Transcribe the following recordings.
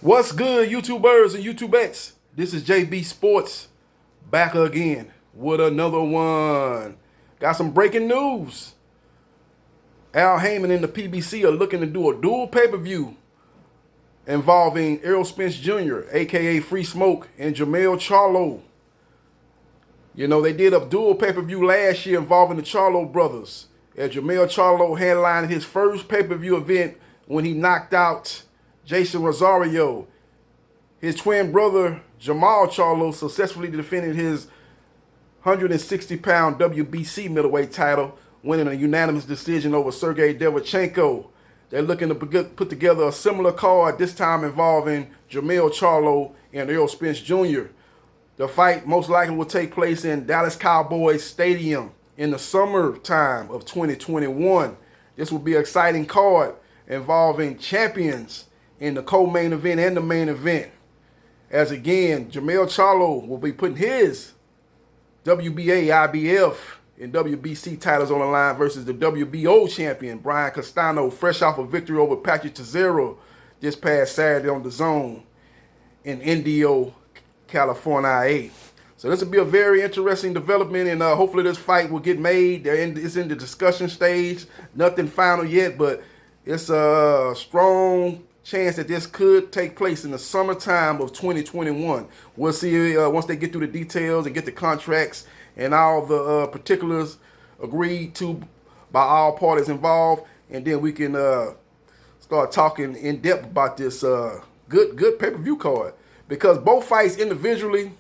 What's good, YouTubers and YouTubettes? This is JB Sports back again with another one. Got some breaking news. Al Heyman and the PBC are looking to do a dual pay-per-view involving Errol Spence Jr., aka Free Smoke, and Jermell Charlo. You know, they did a dual pay-per-view last year involving the Charlo brothers, as Jermell Charlo headlined his first pay-per-view event when he knocked out Jason Rosario. His twin brother, Jermell Charlo, successfully defended his 160-pound WBC middleweight title, winning a unanimous decision over Sergey Derevchenko. They're looking to put together a similar card, this time involving Jermell Charlo and Errol Spence Jr. The fight most likely will take place in Dallas Cowboys Stadium in the summertime of 2021. This will be an exciting card involving champions in the co-main event and the main event. As again, Jermell Charlo will be putting his WBA, IBF, and WBC titles on the line versus the WBO champion, Brian Castano, fresh off a victory over Patrick Teixeira this past Saturday on the Zone in Indio, California. So this will be a very interesting development, and hopefully this fight will get made. It's in the discussion stage. Nothing final yet, but it's a strong chance that this could take place in the summertime of 2021. We'll see once they get through the details and get the contracts and all the particulars agreed to by all parties involved, and then we can start talking in depth about this good pay-per-view card. Because both fights individually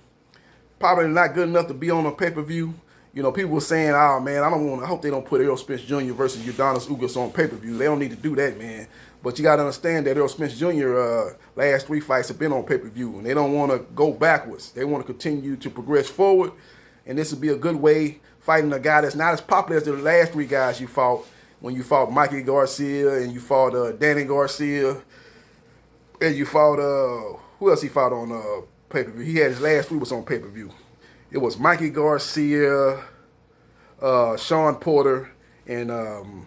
probably not good enough to be on a pay-per-view. You know, people were saying, "Oh man, I hope they don't put Errol Spence Jr. versus Yordenis Ugas on pay-per-view. They don't need to do that, man." But you got to understand that Errol Spence Jr. Last three fights have been on pay-per-view, and they don't want to go backwards. They want to continue to progress forward, and this would be a good way fighting a guy that's not as popular as the last three guys you fought when you fought Mikey Garcia and you fought Danny Garcia and you fought who else he fought on pay-per-view? He had his last three was on pay-per-view. It was Mikey Garcia, Sean Porter, and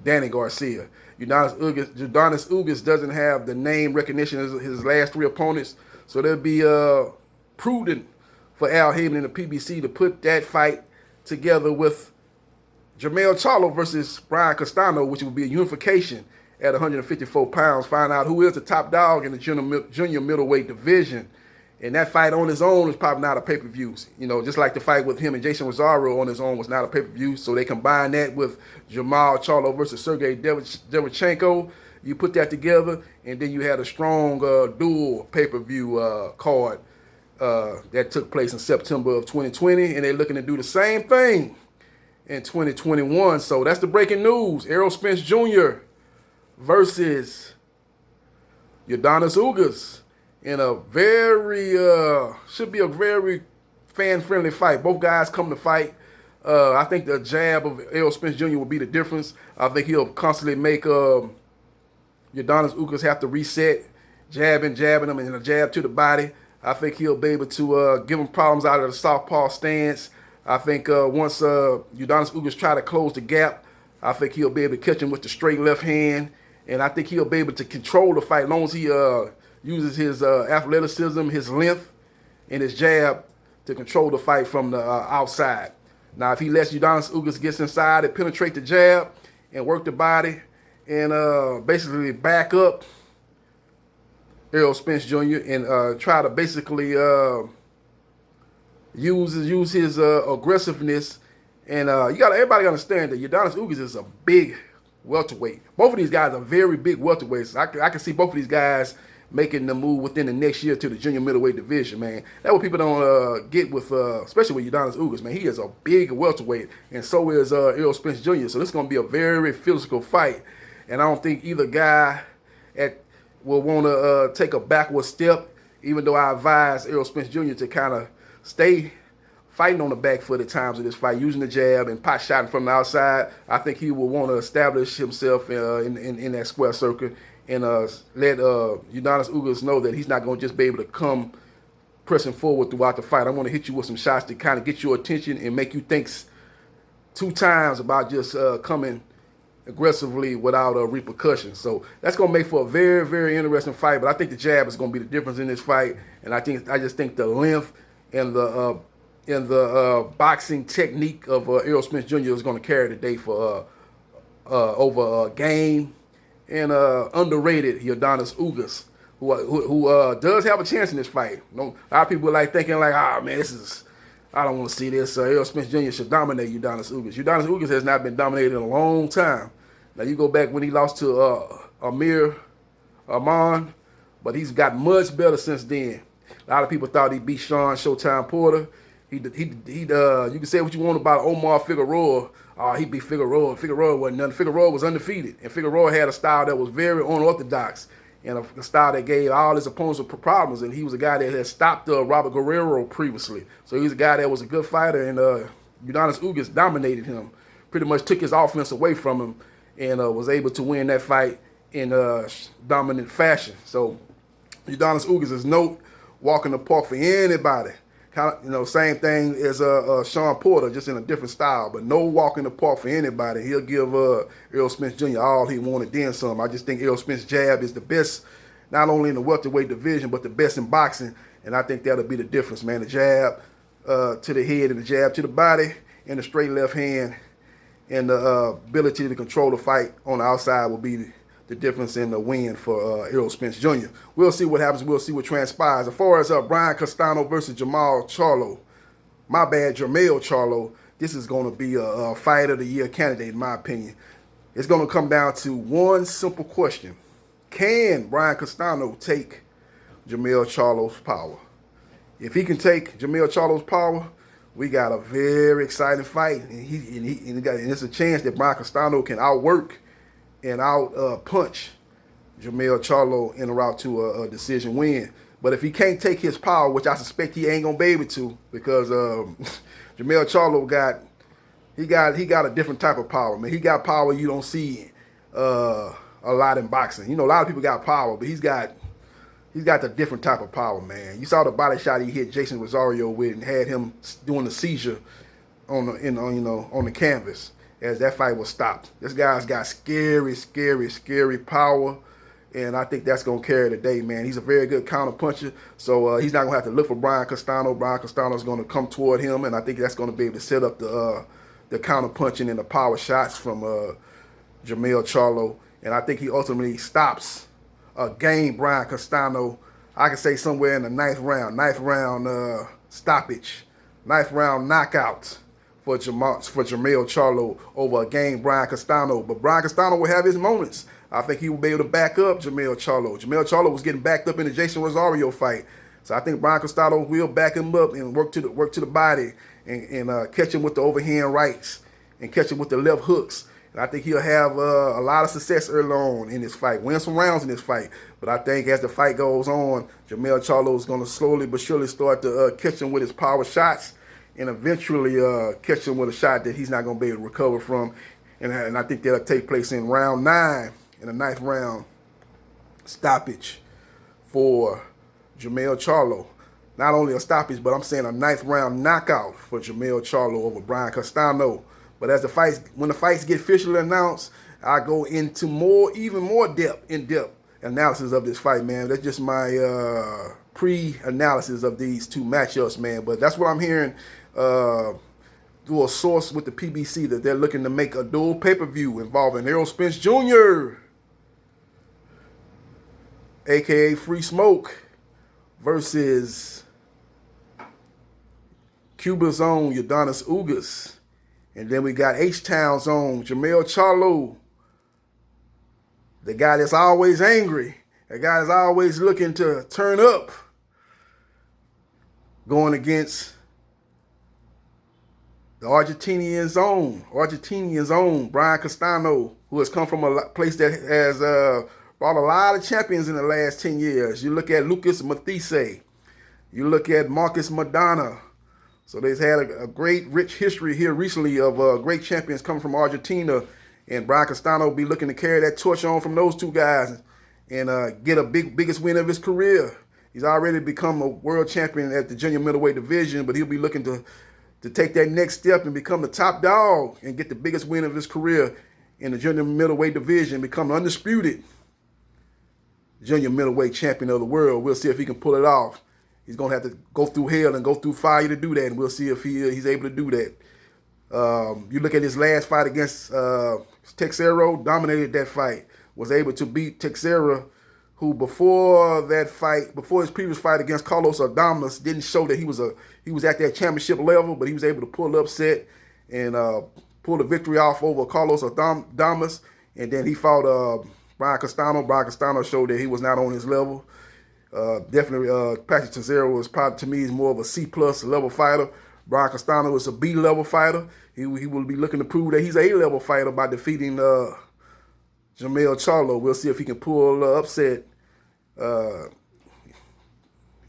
Danny Garcia. Yordenis Ugas doesn't have the name recognition as his last three opponents, so it'll be prudent for Al Heyman and the PBC to put that fight together with Jermell Charlo versus Brian Castano, which will be a unification at 154 pounds. Find out who is the top dog in the junior middleweight division. And that fight on its own is probably not a pay-per-view. You know, just like the fight with him and Jason Rosario on his own was not a pay-per-view. So they combine that with Jermell Charlo versus Sergey Derevchenko. You put that together, and then you had a strong dual pay-per-view card that took place in September of 2020. And they're looking to do the same thing in 2021. So that's the breaking news. Errol Spence Jr. versus Yordenis Ugas in a very, should be a very fan-friendly fight. Both guys come to fight. I think the jab of Errol Spence Jr. will be the difference. I think he'll constantly make Yordenis Ugas have to reset, jabbing him, and a jab to the body. I think he'll be able to give him problems out of the southpaw stance. I think once Yordenis Ugas try to close the gap, I think he'll be able to catch him with the straight left hand. And I think he'll be able to control the fight as long as he uses his athleticism, his length, and his jab to control the fight from the outside. Now, if he lets Yordenis Ugas get inside and penetrate the jab and work the body and basically back up Errol Spence Jr. and try to basically use his aggressiveness, and everybody understand that Yordenis Ugas is a big welterweight. Both of these guys are very big welterweights. I can see both of these guys making the move within the next year to the junior middleweight division, man. That's what people don't get with, especially with Yordenis Ugas, man. He is a big welterweight, and so is Errol Spence Jr. So this is going to be a very physical fight, and I don't think either guy will want to take a backward step, even though I advise Errol Spence Jr. to kind of stay fighting on the back foot at times of this fight, using the jab and pot shotting from the outside. I think he will want to establish himself in that square circle and let Yordenis Ugas know that he's not going to just be able to come pressing forward throughout the fight. I want to hit you with some shots to kind of get your attention and make you think two times about just coming aggressively without repercussions. So that's going to make for a very, very interesting fight. But I think the jab is going to be the difference in this fight, and I just think the length and the boxing technique of Errol Spence Jr. is going to carry the day for over Game and underrated Yordenis Ugas, who does have a chance in this fight. A lot of people are like thinking like, man, I don't want to see this. Errol Spence Jr. should dominate Yordenis Ugas. Yordenis Ugas has not been dominated in a long time. Now you go back when he lost to Amir Arman, but he's got much better since then. A lot of people thought he beat Sean Showtime Porter. You can say what you want about Omar Figueroa. He beat Figueroa. Figueroa wasn't nothing. Figueroa was undefeated, and Figueroa had a style that was very unorthodox and a style that gave all his opponents problems. And he was a guy that had stopped Robert Guerrero previously, so he was a guy that was a good fighter. And Yordenis Ugas dominated him, pretty much took his offense away from him, and was able to win that fight in dominant fashion. So Yordenis Ugas is no walk in the park for anybody. Same thing as Sean Porter, just in a different style, but no walk in the park for anybody. He'll give Errol Spence Jr. all he wanted, then some. I just think Errol Spence's jab is the best, not only in the welterweight division, but the best in boxing, and I think that'll be the difference, man. The jab to the head and the jab to the body and the straight left hand and the ability to control the fight on the outside will be the difference in the win for Errol Spence Jr. We'll see what happens. We'll see what transpires. As far as Brian Castano versus Jermell Charlo, this is going to be a fight of the year candidate, in my opinion. It's going to come down to one simple question. Can Brian Castano take Jermell Charlo's power? If he can take Jermell Charlo's power, we got a very exciting fight. And it's a chance that Brian Castano can outwork and punch Jermell Charlo in a route to a decision win. But if he can't take his power, which I suspect he ain't gonna be able to, because Jermell Charlo got a different type of power, man. He got power you don't see a lot in boxing. A lot of people got power, but he's got the different type of power, man. You saw the body shot he hit Jason Rosario with and had him doing the seizure on the canvas as that fight was stopped. This guy's got scary, scary, scary power, and I think that's going to carry the day, man. He's a very good counter puncher, so he's not going to have to look for Brian Castano. Brian Castano's going to come toward him, and I think that's going to be able to set up the counter punching and the power shots from Jermell Charlo, and I think he ultimately stops Brian Castano, I can say somewhere in the ninth round stoppage, ninth round knockout for Jermell Charlo over Brian Castano. But Brian Castano will have his moments. I think he will be able to back up Jermell Charlo. Jermell Charlo was getting backed up in the Jason Rosario fight, so I think Brian Castano will back him up and work to the body and catch him with the overhand rights and catch him with the left hooks. And I think he'll have a lot of success early on in this fight, win some rounds in this fight. But I think as the fight goes on, Jermell Charlo is going to slowly but surely start to catch him with his power shots and eventually catch him with a shot that he's not going to be able to recover from. And I think that'll take place in round 9, in the ninth round stoppage for Jermell Charlo. Not only a stoppage, but I'm saying a ninth round knockout for Jermell Charlo over Brian Castano. But when the fights get officially announced, I go into even more in-depth analysis of this fight, man. That's just my pre-analysis of these two matchups, man. But that's what I'm hearing through a source with the PBC, that they're looking to make a dual pay-per-view involving Errol Spence Jr., a.k.a. Free Smoke, versus Cuba's own Yordenis Ugas. And then we got H-Town's own Jermell Charlo, the guy that's always angry, the guy that's always looking to turn up, going against the Argentinian's own Brian Castano, who has come from a place that has brought a lot of champions in the last 10 years. You look at Lucas Mathise, you look at Marcus Madonna. So they've had a great, rich history here recently of great champions coming from Argentina, and Brian Castano will be looking to carry that torch on from those two guys and get a biggest win of his career. He's already become a world champion at the junior middleweight division, but he'll be looking to take that next step and become the top dog and get the biggest win of his career in the junior middleweight division, become undisputed junior middleweight champion of the world. We'll see if he can pull it off. He's going to have to go through hell and go through fire to do that, and we'll see if he's able to do that. You look at his last fight against Errol, dominated that fight, was able to beat Errol, who before his previous fight against Castano, didn't show that he was at that championship level, but he was able to pull the upset and pull the victory off over Castano, and then he fought Brian Castano. Brian Castano showed that he was not on his level. Definitely, Patrick Cesaro was probably, to me, is more of a C+ level fighter. Brian Castano is a B level fighter. He will be looking to prove that he's an A level fighter by defeating Jermell Charlo. We'll see if he can pull the upset.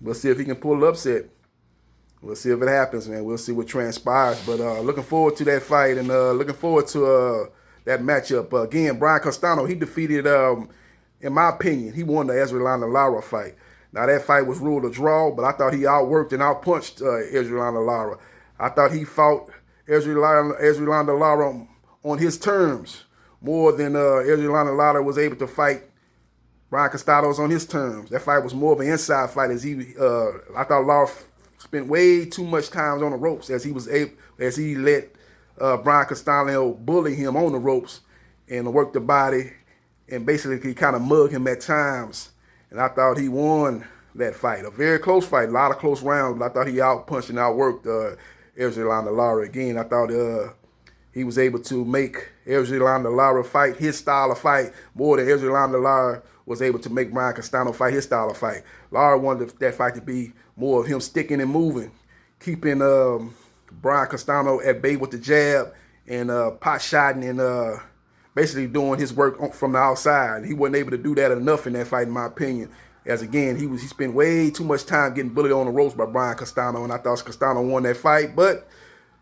We'll see if he can pull the upset. We'll see if it happens, man. We'll see what transpires. But looking forward to that fight and looking forward to that matchup. Again, Brian Castano, he defeated, in my opinion, he won the Errol Lara fight. Now, that fight was ruled a draw, but I thought he outworked and outpunched Errol Lara. I thought he fought Errol Lara on his terms more than Errol Lara was able to fight Brian Castano on his terms. That fight was more of an inside fight. I thought Lara spent way too much time on the ropes as he let Brian Castano bully him on the ropes and work the body and basically kind of mug him at times. And I thought he won that fight. A very close fight, a lot of close rounds, but I thought he outpunched and outworked Errol Lara again. I thought he was able to make Errol Lara fight his style of fight more than Errol Lara was able to make Brian Castano fight his style of fight. Lara wanted that fight to be more of him sticking and moving, keeping Brian Castano at bay with the jab and pot-shotting and basically doing his work from the outside. He wasn't able to do that enough in that fight, in my opinion. As again, he spent way too much time getting bullied on the ropes by Brian Castano, and I thought Castano won that fight, but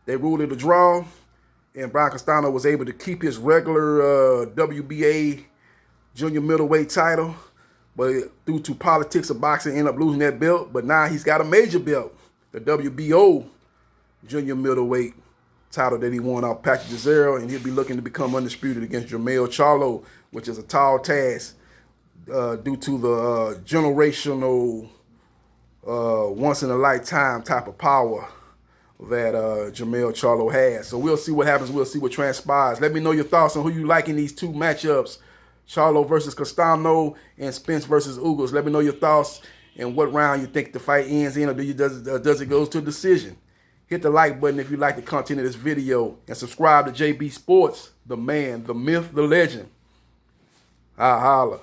they ruled it a draw, and Brian Castano was able to keep his regular WBA junior middleweight title, but due to politics of boxing, ended up losing that belt. But now he's got a major belt, the WBO junior middleweight title that he won off Patrick Cesaro, and he'll be looking to become undisputed against Jermell Charlo, which is a tall task due to the generational, once-in-a-lifetime type of power that Jermell Charlo has. So we'll see what happens. We'll see what transpires. Let me know your thoughts on who you like in these two matchups, Charlo versus Castano and Spence versus Ugas. Let me know your thoughts and what round you think the fight ends in, or does it go to a decision. Hit the like button if you like the content of this video, and subscribe to JB Sports, the man, the myth, the legend. Holla.